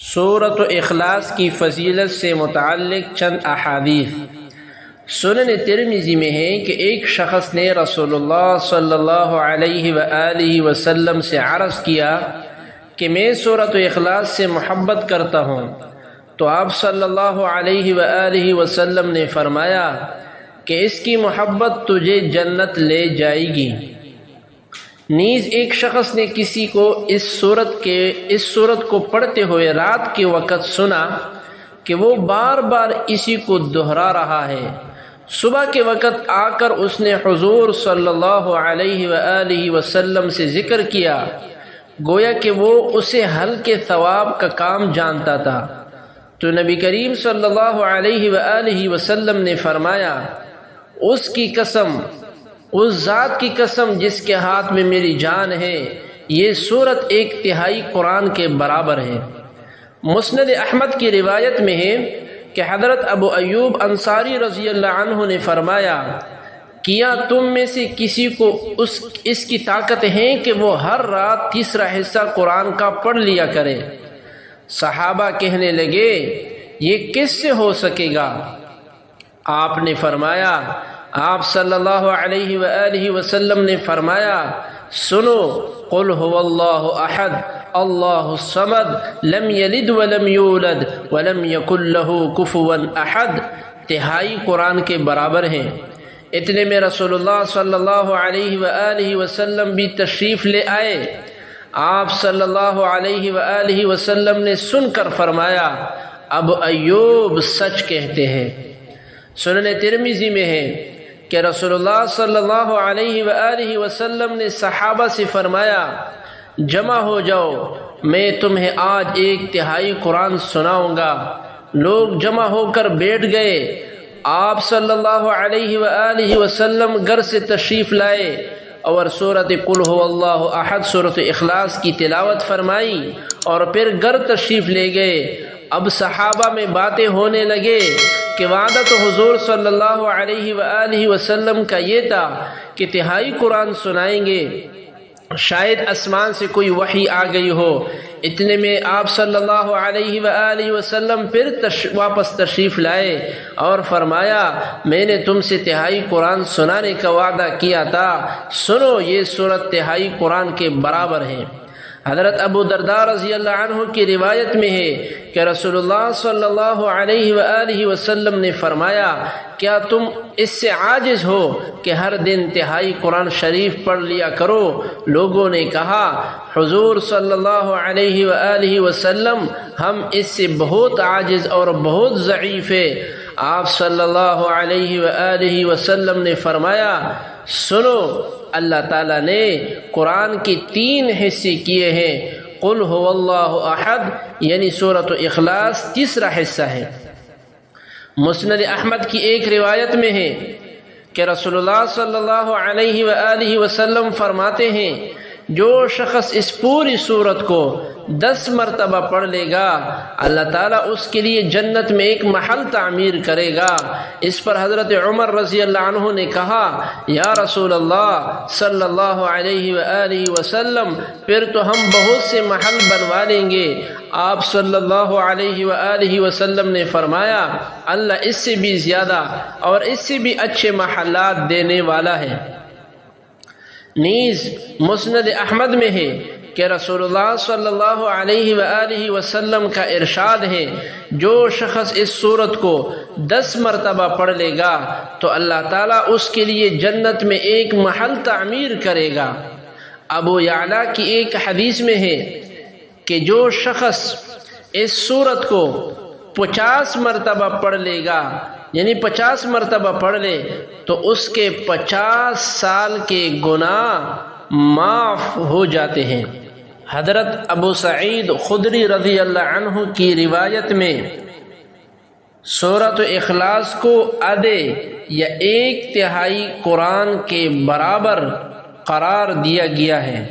سورۃ اخلاص کی فضیلت سے متعلق چند احادیث۔ سنن ترمذی میں ہے کہ ایک شخص نے رسول اللہ صلی اللہ علیہ وآلہ وسلم سے عرض کیا کہ میں سورۃ اخلاص سے محبت کرتا ہوں، تو آپ صلی اللہ علیہ وآلہ وسلم نے فرمایا کہ اس کی محبت تجھے جنت لے جائے گی۔ نیز ایک شخص نے کسی کو اس سورت کو پڑھتے ہوئے رات کے وقت سنا کہ وہ بار بار اسی کو دہرا رہا ہے۔ صبح کے وقت آ کر اس نے حضور صلی اللہ علیہ وآلہ وسلم سے ذکر کیا، گویا کہ وہ اسے ہلکے ثواب کا کام جانتا تھا۔ تو نبی کریم صلی اللہ علیہ وآلہ وسلم نے فرمایا، اس ذات کی قسم جس کے ہاتھ میں میری جان ہے، یہ سورت 1/3 قرآن کے برابر ہے۔ مسند احمد کی روایت میں ہے کہ حضرت ابو ایوب انصاری رضی اللہ عنہ نے فرمایا، کیا تم میں سے کسی کو اس کی طاقت ہے کہ وہ ہر رات تیسرا حصہ قرآن کا پڑھ لیا کرے؟ صحابہ کہنے لگے، یہ کس سے ہو سکے گا؟ آپ نے فرمایا، آپ صلی اللہ علیہ وآلہ وسلم نے فرمایا، سنو، قل هو اللہ احد اللہ الصمد لم یلد ولم یولد ولم یکن له کفوا احد 1/3 قرآن کے برابر ہیں۔ اتنے میں رسول اللہ صلی اللہ علیہ وآلہ وسلم بھی تشریف لے آئے۔ آپ صلی اللہ علیہ وآلہ وسلم نے سن کر فرمایا، اب ایوب سچ کہتے ہیں۔ سنن ترمذی میں ہے کہ رسول اللہ صلی اللہ علیہ وآلہ وسلم نے صحابہ سے فرمایا، جمع ہو جاؤ، میں تمہیں آج 1/3 قرآن سناؤں گا۔ لوگ جمع ہو کر بیٹھ گئے۔ آپ صلی اللہ علیہ وآلہ وسلم گھر سے تشریف لائے اور سورۃ قل هو اللہ احد سورۃ اخلاص کی تلاوت فرمائی اور پھر گھر تشریف لے گئے۔ اب صحابہ میں باتیں ہونے لگے کہ وعدہ تو حضور صلی اللہ علیہ وآلہ وسلم کا یہ تھا کہ 1/3 قرآن سنائیں گے، شاید آسمان سے کوئی وحی آ گئی ہو۔ اتنے میں آپ صلی اللہ علیہ وآلہ وسلم پھر واپس تشریف لائے اور فرمایا، میں نے تم سے 1/3 قرآن سنانے کا وعدہ کیا تھا، سنو، یہ سورت 1/3 قرآن کے برابر ہے۔ حضرت ابو درداء رضی اللہ عنہ کی روایت میں ہے کہ رسول اللہ صلی اللہ علیہ وآلہ وسلم نے فرمایا، کیا تم اس سے عاجز ہو کہ ہر دن 1/3 قرآن شریف پڑھ لیا کرو؟ لوگوں نے کہا، حضور صلی اللہ علیہ وآلہ وسلم، ہم اس سے بہت عاجز اور بہت ضعیف ہیں۔ آپ صلی اللہ علیہ وآلہ وسلم نے فرمایا، سنو، اللہ تعالیٰ نے قرآن کے 3 حصے کیے ہیں، قل هو اللہ احد یعنی سورۃ اخلاص تیسرا حصہ ہے۔ مسند احمد کی ایک روایت میں ہے کہ رسول اللہ صلی اللہ علیہ وآلہ وسلم فرماتے ہیں، جو شخص اس پوری سورت کو 10 مرتبہ پڑھ لے گا، اللہ تعالیٰ اس کے لیے جنت میں ایک محل تعمیر کرے گا۔ اس پر حضرت عمر رضی اللہ عنہ نے کہا، یا رسول اللہ صلی اللہ علیہ وآلہ وسلم، پھر تو ہم بہت سے محل بنوا لیں گے۔ آپ صلی اللہ علیہ وآلہ وسلم نے فرمایا، اللہ اس سے بھی زیادہ اور اس سے بھی اچھے محلات دینے والا ہے۔ نیز مسند احمد میں ہے کہ رسول اللہ صلی اللہ علیہ وآلہ وسلم کا ارشاد ہے، جو شخص اس سورت کو 10 مرتبہ پڑھ لے گا تو اللہ تعالیٰ اس کے لیے جنت میں ایک محل تعمیر کرے گا۔ ابو یعلا کی ایک حدیث میں ہے کہ جو شخص اس سورت کو 50 مرتبہ پڑھ لے گا، یعنی 50 مرتبہ پڑھ لے، تو اس کے 50 سال کے گناہ معاف ہو جاتے ہیں۔ حضرت ابو سعید خدری رضی اللہ عنہ کی روایت میں سورۃ اخلاص کو آدھے یا 1/3 قرآن کے برابر قرار دیا گیا ہے۔